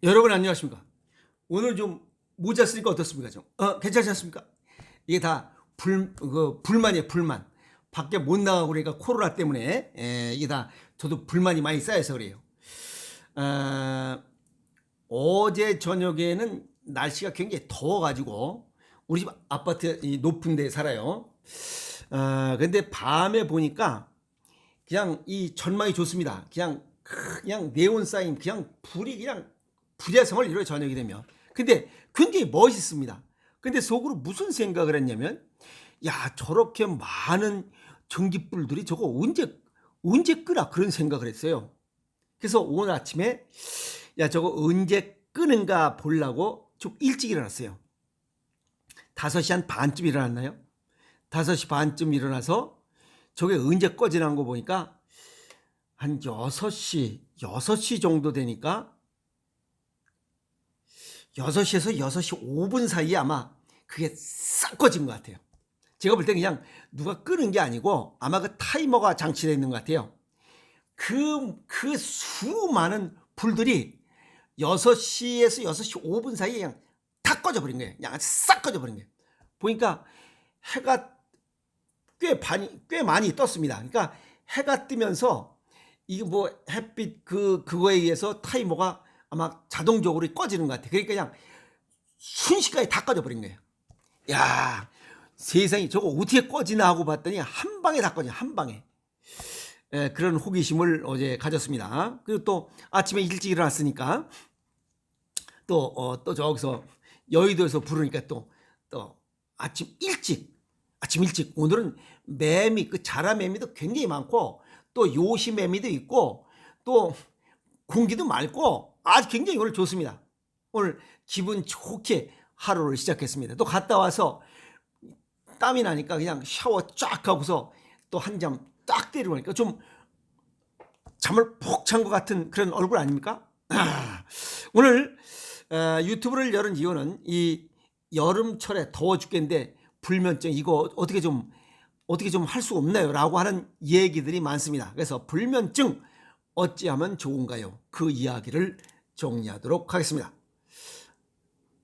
여러분 안녕하십니까? 오늘 좀 모자 쓰니까 어떻습니까? 좀 괜찮지 않습니까? 이게 다 불만이에요, 불만. 밖에 못 나가고 그러니까 코로나 때문에 이게 다 저도 불만이 많이 쌓여서 그래요. 아, 어제 저녁에는 날씨가 굉장히 더워가지고 우리 집 아파트 이 높은 데 살아요. 근데 밤에 보니까 그냥 이 전망이 좋습니다. 그냥 네온 사인 그냥 불이 그냥 불야성을 이뤄요, 저녁이 되면. 근데 굉장히 멋있습니다. 근데 속으로 무슨 생각을 했냐면, 야, 저렇게 많은 전기불들이 저거 언제 끄나 그런 생각을 했어요. 그래서 오늘 아침에 야, 저거 언제 끄는가 보려고 좀 일찍 일어났어요. 5시 한 반쯤 일어났나요? 5시 반쯤 일어나서 저게 언제 꺼지는 거 보니까 한 6시 정도 되니까 6시에서 6시 5분 사이에 아마 그게 싹 꺼진 것 같아요. 제가 볼 때 그냥 누가 끄는 게 아니고 아마 그 타이머가 장치되어 있는 것 같아요. 그 수많은 불들이 6시에서 6시 5분 사이에 그냥 다 꺼져버린 거예요. 그냥 싹 꺼져버린 거예요. 보니까 해가 꽤 많이 떴습니다. 그러니까 해가 뜨면서 이게 뭐 햇빛 그거에 의해서 타이머가 아마 자동적으로 꺼지는 것 같아요. 그러니까 그냥 순식간에 다 꺼져버린 거예요. 야, 세상에 저거 어떻게 꺼지나 하고 봤더니 한 방에 다 꺼져, 한 방에. 그런 호기심을 어제 가졌습니다. 그리고 또 아침에 일찍 일어났으니까 또 저기서 여의도에서 부르니까 또 아침 일찍 오늘은 매미 그 자라 매미도 굉장히 많고 또 요시 매미도 있고 또 공기도 맑고 아주 굉장히 오늘 좋습니다. 오늘 기분 좋게 하루를 시작했습니다. 또 갔다 와서 땀이 나니까 그냥 샤워 쫙 하고서 또 한 잠 딱 때리고 하니까 좀 잠을 푹 잔 것 같은 그런 얼굴 아닙니까? 오늘 유튜브를 열은 이유는 이 여름철에 더워 죽겠는데 불면증 이거 어떻게 좀 할 수 없나요? 라고 하는 얘기들이 많습니다. 그래서 불면증 어찌하면 좋은가요? 그 이야기를 정리하도록 하겠습니다.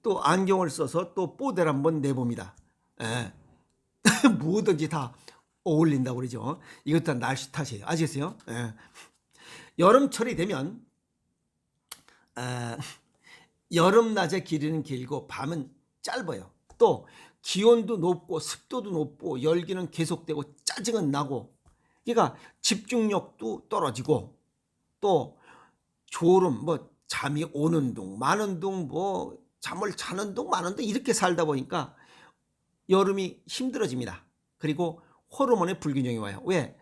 또 안경을 써서 또 뽀대를 한번 내봅니다. 뭐든지 다 어울린다고 그러죠. 이것도 다 날씨 탓이에요. 아시겠어요? 여름철이 되면 여름 낮의 길이는 길고 밤은 짧아요. 또 기온도 높고 습도도 높고 열기는 계속되고 짜증은 나고 그러니까 집중력도 떨어지고 또 졸음 뭐 잠이 오는 둥 마는 둥 뭐 잠을 자는 둥 마는 둥 이렇게 살다 보니까 여름이 힘들어집니다. 그리고 호르몬의 불균형이 와요. 왜?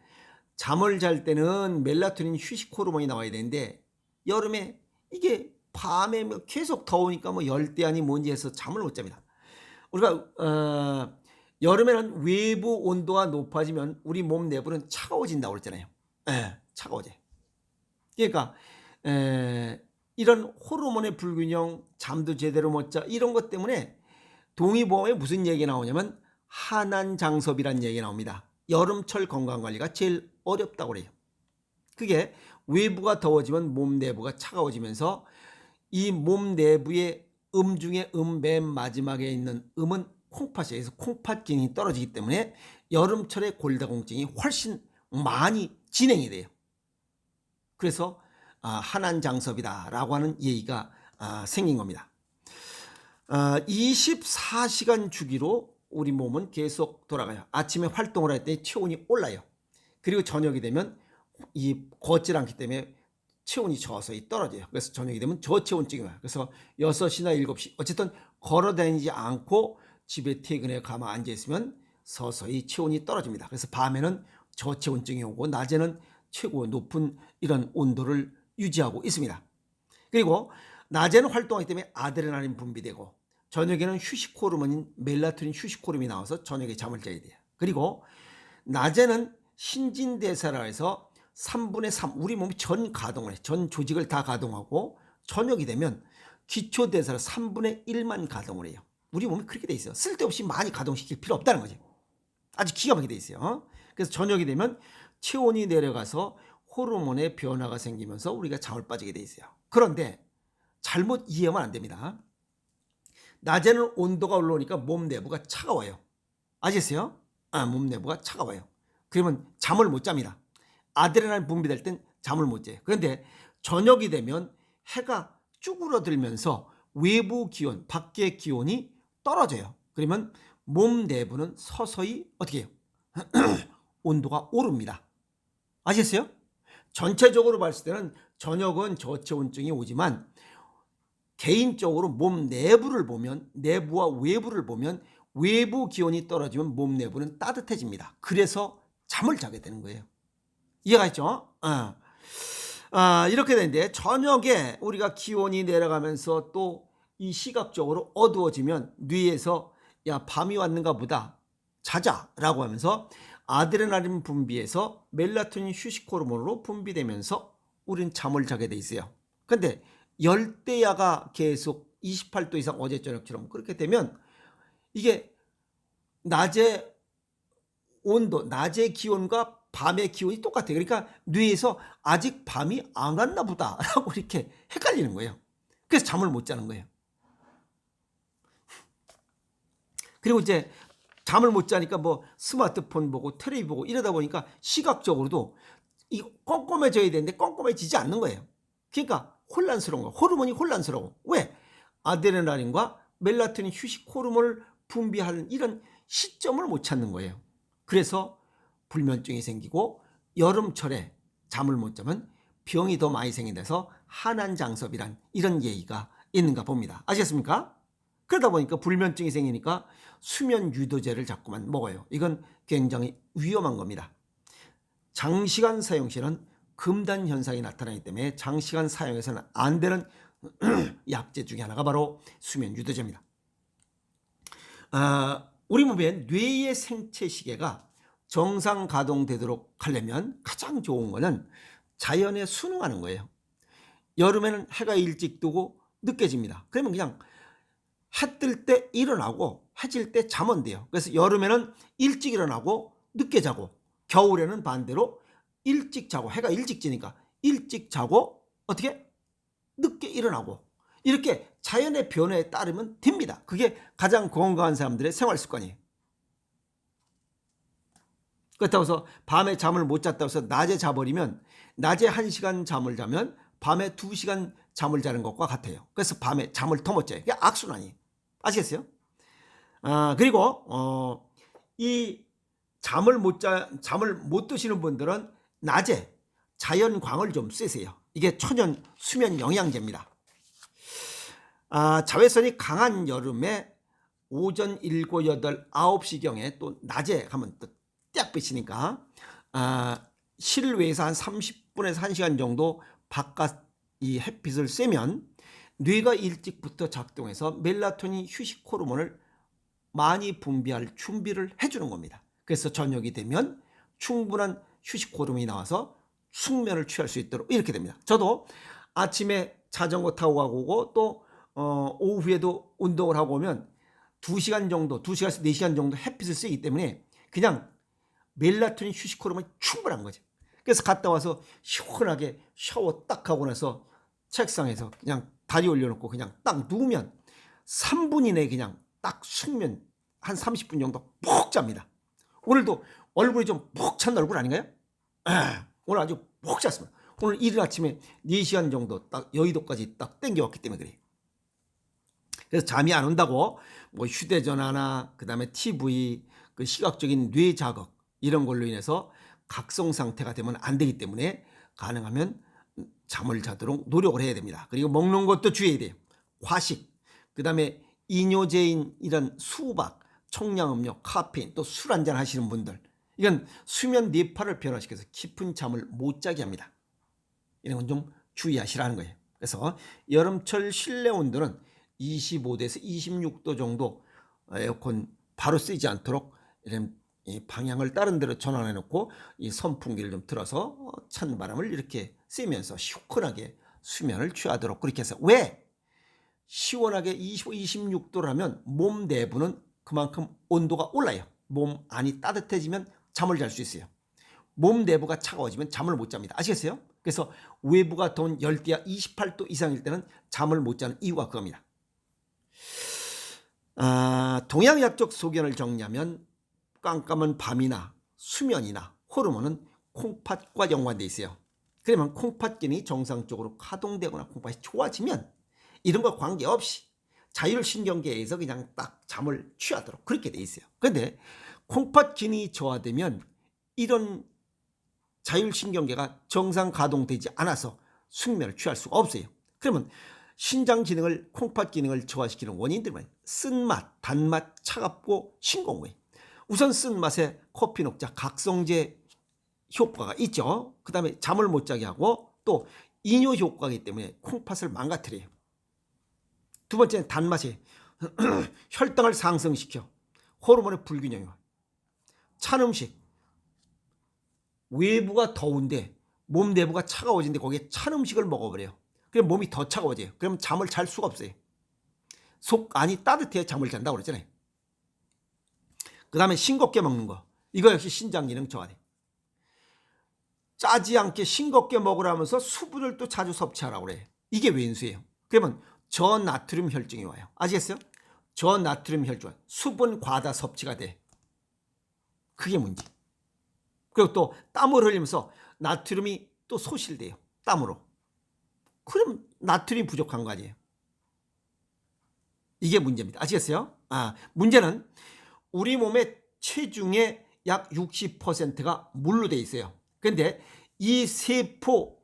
잠을 잘 때는 멜라토닌 휴식 호르몬이 나와야 되는데 여름에 이게 밤에 뭐 계속 더우니까 뭐 열대야니 뭔지 해서 잠을 못 잡니다. 우리가 여름에는 외부 온도가 높아지면 우리 몸 내부는 차가워진다고 그랬잖아요. 차가워져. 그러니까 이런 호르몬의 불균형, 잠도 제대로 못 자 이런 것 때문에 동의보험에 무슨 얘기 나오냐면 한한장섭이라는 얘기 나옵니다. 여름철 건강관리가 제일 어렵다고 그래요. 그게 외부가 더워지면 몸 내부가 차가워지면서 이 몸 내부의 중에 맨 마지막에 있는 음은 콩팥이에요. 그래서 콩팥 기능이 떨어지기 때문에 여름철에 골다공증이 훨씬 많이 진행이 돼요. 그래서 한한장섭이다라고 하는 얘기가 생긴 겁니다. 24시간 주기로 우리 몸은 계속 돌아가요. 아침에 활동을 할 때 체온이 올라요. 그리고 저녁이 되면 이 걷질 않기 때문에 체온이 서서히 떨어져요. 그래서 저녁이 되면 저체온증이 와요. 그래서 6시나 7시 어쨌든 걸어다니지 않고 집에 퇴근해 가만 앉아있으면 서서히 체온이 떨어집니다. 그래서 밤에는 저체온증이 오고 낮에는 최고 높은 이런 온도를 유지하고 있습니다. 그리고 낮에는 활동하기 때문에 아드레날린 분비되고 저녁에는 휴식 호르몬인 멜라토닌 휴식 호르몬이 나와서 저녁에 잠을 자야 돼요. 그리고 낮에는 신진대사라 해서 3분의 3 우리 몸이 전 가동을 해. 전 조직을 다 가동하고 저녁이 되면 기초대사를 3분의 1만 가동을 해요. 우리 몸이 그렇게 돼 있어요. 쓸데없이 많이 가동시킬 필요 없다는 거죠. 아주 기가 막히게 돼 있어요. 그래서 저녁이 되면 체온이 내려가서 호르몬의 변화가 생기면서 우리가 잠을 빠지게 돼 있어요. 그런데 잘못 이해하면 안 됩니다. 낮에는 온도가 올라오니까 몸 내부가 차가워요. 아시겠어요? 몸 내부가 차가워요. 그러면 잠을 못 잡니다. 아드레날린 분비될 땐 잠을 못 자요. 그런데 저녁이 되면 해가 쭈그러들면서 외부 기온, 밖의 기온이 떨어져요. 그러면 몸 내부는 서서히 어떻게 해요? 온도가 오릅니다. 아시겠어요? 전체적으로 봤을 때는 저녁은 저체온증이 오지만 개인적으로 몸 내부를 보면, 내부와 외부를 보면 외부 기온이 떨어지면 몸 내부는 따뜻해집니다. 그래서 잠을 자게 되는 거예요. 이해가 있죠? 이렇게 되는데 저녁에 우리가 기온이 내려가면서 또 이 시각적으로 어두워지면 뇌에서 야 밤이 왔는가 보다 자자라고 하면서 아드레날린 분비에서 멜라토닌 휴식 호르몬으로 분비되면서 우린 잠을 자게 돼 있어요. 근데 열대야가 계속 28도 이상 어제 저녁처럼 그렇게 되면 이게 낮의 온도, 낮의 기온과 밤의 기온이 똑같아요. 그러니까 뇌에서 아직 밤이 안 왔나 보다라고 이렇게 헷갈리는 거예요. 그래서 잠을 못 자는 거예요. 그리고 이제 잠을 못 자니까 뭐 스마트폰 보고 텔레비 보고 이러다 보니까 시각적으로도 이 껌껌해져야 되는데 껌껌해지지 않는 거예요. 그러니까 혼란스러운 거예요. 호르몬이 혼란스러워. 왜? 아드레날린과 멜라토닌 휴식 호르몬을 분비하는 이런 시점을 못 찾는 거예요. 그래서 불면증이 생기고 여름철에 잠을 못 자면 병이 더 많이 생겨서 한한장섭이란 이런 예의가 있는가 봅니다. 아시겠습니까? 그러다 보니까 불면증이 생기니까 수면 유도제를 자꾸만 먹어요. 이건 굉장히 위험한 겁니다. 장시간 사용 시에는 금단 현상이 나타나기 때문에 장시간 사용해서는 안 되는 약제 중에 하나가 바로 수면 유도제입니다. 우리 몸의 뇌의 생체 시계가 정상 가동되도록 하려면 가장 좋은 거는 자연에 순응하는 거예요. 여름에는 해가 일찍 뜨고 늦게 집니다. 그러면 그냥 해 뜰 때 일어나고 해 질 때 자면 돼요. 그래서 여름에는 일찍 일어나고 늦게 자고, 겨울에는 반대로 일찍 자고, 해가 일찍 지니까 일찍 자고 어떻게 늦게 일어나고, 이렇게 자연의 변화에 따르면 됩니다. 그게 가장 건강한 사람들의 생활 습관이에요. 그렇다고 해서 밤에 잠을 못 잤다고 해서 낮에 자버리면, 낮에 1시간 잠을 자면 밤에 2시간 잠을 자는 것과 같아요. 그래서 밤에 잠을 더 못 자요. 이게 악순환이에요. 아시겠어요? 그리고 이 잠을 못 드시는 분들은 낮에 자연광을 좀 쐬세요. 이게 천연 수면 영양제입니다. 자외선이 강한 여름에 오전 7, 8, 9시경에 또 낮에 가면 또 딱 비치니까 실외에서 한 30분에서 1시간 정도 바깥 이 햇빛을 쐬면 뇌가 일찍부터 작동해서 멜라토닌 휴식 호르몬을 많이 분비할 준비를 해주는 겁니다. 그래서 저녁이 되면 충분한 휴식 호르몬이 나와서 숙면을 취할 수 있도록 이렇게 됩니다. 저도 아침에 자전거 타고 가고 또 오후에도 운동을 하고 오면 2시간 정도, 2시간에서 4시간 정도 햇빛을 쐬기 때문에 그냥 멜라토닌 휴식 호르몬이 충분한 거죠. 그래서 갔다 와서 시원하게 샤워 딱 하고 나서 책상에서 그냥 다리 올려놓고 그냥 딱 누우면 3분 이내에 그냥 딱 숙면 한 30분 정도 푹 잡니다. 오늘도 얼굴이 좀 푹 찬 얼굴 아닌가요? 오늘 아주 푹 잤습니다. 오늘 이른 아침에 4시간 정도 딱 여의도까지 딱 땡겨왔기 때문에 그래요. 그래서 잠이 안 온다고 뭐 휴대전화나 그다음에 TV, 그 시각적인 뇌 자극 이런 걸로 인해서 각성 상태가 되면 안 되기 때문에 가능하면 잠을 자도록 노력을 해야 됩니다. 그리고 먹는 것도 주의해야 돼요. 과식, 그다음에 이뇨제인 이런 수박, 청량음료, 카페인, 또 술 한잔 하시는 분들, 이건 수면 뇌파를 변화시켜서 깊은 잠을 못 자게 합니다. 이런 건 좀 주의하시라는 거예요. 그래서 여름철 실내 온도는 25도에서 26도 정도 에어컨 바로 쓰지 않도록 이런 방향을 다른 데로 전환해 놓고 이 선풍기를 좀 틀어서 찬 바람을 이렇게 쐬면서 시원하게 수면을 취하도록 그렇게 해서, 왜? 시원하게 25, 26도라면 몸 내부는 그만큼 온도가 올라요. 몸 안이 따뜻해지면 잠을 잘 수 있어요. 몸 내부가 차가워지면 잠을 못 잡니다. 아시겠어요? 그래서 외부가 더운 열대야 28도 이상일 때는 잠을 못 자는 이유가 그겁니다. 동양약적 소견을 정리하면 깜깜한 밤이나 수면이나 호르몬은 콩팥과 연관되어 있어요. 그러면 콩팥 기능이 정상적으로 가동되거나 콩팥이 좋아지면 이런 거 관계없이 자율신경계에서 그냥 딱 잠을 취하도록 그렇게 돼 있어요. 그런데 콩팥 기능이 저하되면 이런 자율신경계가 정상 가동되지 않아서 숙면을 취할 수가 없어요. 그러면 신장 기능을 콩팥 기능을 저하시키는 원인들은 쓴맛, 단맛, 차갑고 싱거운. 우선 쓴맛에 커피 녹자 각성제 효과가 있죠. 그 다음에 잠을 못 자게 하고 또 이뇨 효과이기 때문에 콩팥을 망가뜨려요. 두 번째는 단맛이 혈당을 상승시켜 호르몬의 불균형이 와요. 찬 음식, 외부가 더운데 몸 내부가 차가워지는데 거기에 찬 음식을 먹어버려요. 그럼 몸이 더 차가워져요. 그럼 잠을 잘 수가 없어요. 속 안이 따뜻해야 잠을 잔다고 그랬잖아요. 그 다음에 싱겁게 먹는 거, 이거 역시 신장 기능 저하돼. 짜지 않게 싱겁게 먹으라면서 수분을 또 자주 섭취하라고 그래. 이게 왼수예요. 그러면 저나트륨 혈증이 와요. 아시겠어요? 저나트륨 혈증, 수분 과다 섭취가 돼. 그게 문제. 그리고 또 땀을 흘리면서 나트륨이 또 소실돼요. 땀으로. 그럼 나트륨이 부족한 거 아니에요. 이게 문제입니다. 아시겠어요? 문제는 우리 몸의 체중의 약 60%가 물로 돼 있어요. 그런데 이 세포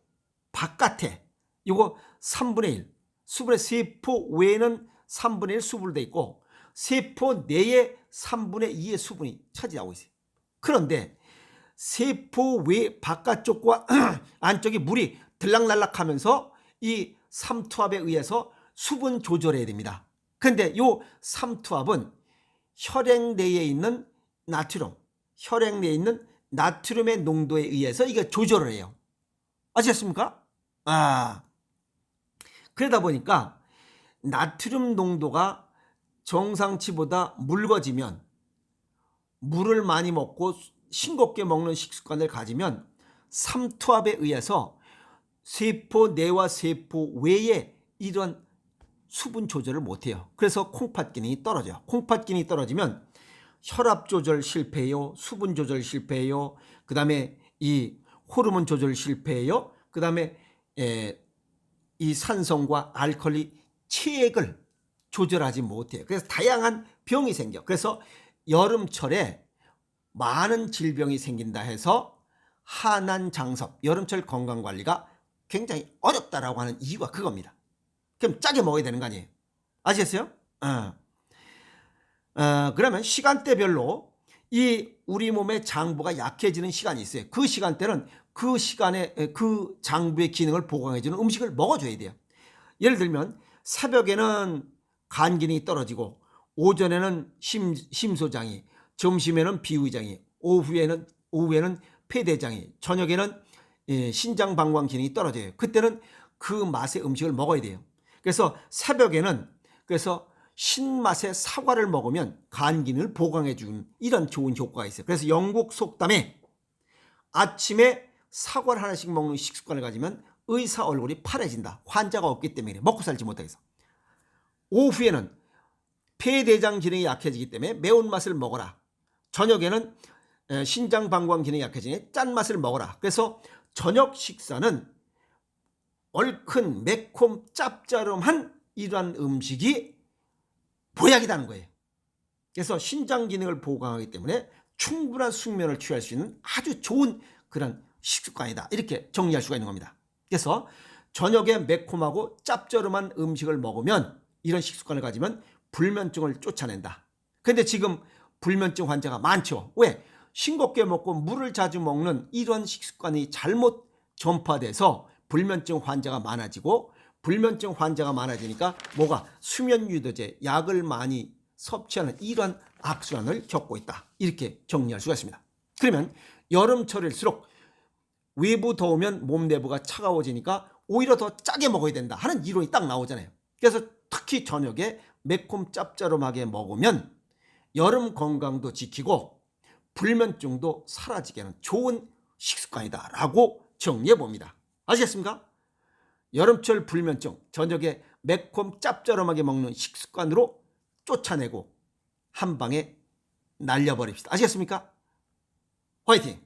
바깥에 이거 3분의 1, 수분의 세포 외에는 3분의 1 수분으로 돼 있고 세포 내에 3분의 2의 수분이 차지하고 있어요. 그런데 세포 외 바깥쪽과 안쪽이 물이 들락날락하면서 이 삼투압에 의해서 수분 조절해야 됩니다. 그런데 이 삼투압은 혈액 내에 있는 나트륨의 농도에 의해서 이게 조절을 해요. 아시겠습니까? 그러다 보니까 나트륨 농도가 정상치보다 묽어지면 물을 많이 먹고 싱겁게 먹는 식습관을 가지면 삼투압에 의해서 세포 내와 세포 외에 이런 수분 조절을 못해요. 그래서 콩팥 기능이 떨어져요. 콩팥 기능이 떨어지면 혈압 조절 실패해요. 수분 조절 실패해요. 그 다음에 이 호르몬 조절 실패해요. 그 다음에 이 산성과 알칼리 체액을 조절하지 못해요. 그래서 다양한 병이 생겨. 그래서 여름철에 많은 질병이 생긴다 해서 하난장섭, 여름철 건강관리가 굉장히 어렵다라고 하는 이유가 그겁니다. 그럼 짜게 먹어야 되는 거 아니에요? 아시겠어요? 그러면 시간대별로 이 우리 몸의 장부가 약해지는 시간이 있어요. 그 시간대는 그 시간에 그 장부의 기능을 보강해주는 음식을 먹어줘야 돼요. 예를 들면 새벽에는 간 기능이 떨어지고 오전에는 심소장이, 점심에는 비위장이, 오후에는 폐대장이, 저녁에는 신장 방광 기능이 떨어져요. 그때는 그 맛의 음식을 먹어야 돼요. 그래서 새벽에는 신맛의 사과를 먹으면 간 기능을 보강해 주는 이런 좋은 효과가 있어요. 그래서 영국 속담에 아침에 사과를 하나씩 먹는 식습관을 가지면 의사 얼굴이 파래진다. 환자가 없기 때문에 먹고 살지 못해서. 오후에는 폐대장 기능이 약해지기 때문에 매운맛을 먹어라. 저녁에는 신장 방광 기능이 약해지니 짠맛을 먹어라. 그래서 저녁 식사는 얼큰 매콤 짭짤한 이러한 음식이 보약이라는 거예요. 그래서 신장 기능을 보강하기 때문에 충분한 숙면을 취할 수 있는 아주 좋은 그런 식습관이다. 이렇게 정리할 수가 있는 겁니다. 그래서 저녁에 매콤하고 짭조름한 음식을 먹으면 이런 식습관을 가지면 불면증을 쫓아낸다. 그런데 지금 불면증 환자가 많죠. 왜? 싱겁게 먹고 물을 자주 먹는 이런 식습관이 잘못 전파돼서 불면증 환자가 많아지고 불면증 환자가 많아지니까 뭐가 수면 유도제, 약을 많이 섭취하는 이런 악순환을 겪고 있다. 이렇게 정리할 수가 있습니다. 그러면 여름철일수록 외부 더우면 몸 내부가 차가워지니까 오히려 더 짜게 먹어야 된다 하는 이론이 딱 나오잖아요. 그래서 특히 저녁에 매콤 짭짤하게 먹으면 여름 건강도 지키고 불면증도 사라지게 하는 좋은 식습관이다 라고 정리해 봅니다. 아시겠습니까? 여름철 불면증, 저녁에 매콤 짭조름하게 먹는 식습관으로 쫓아내고 한 방에 날려버립시다. 아시겠습니까? 화이팅!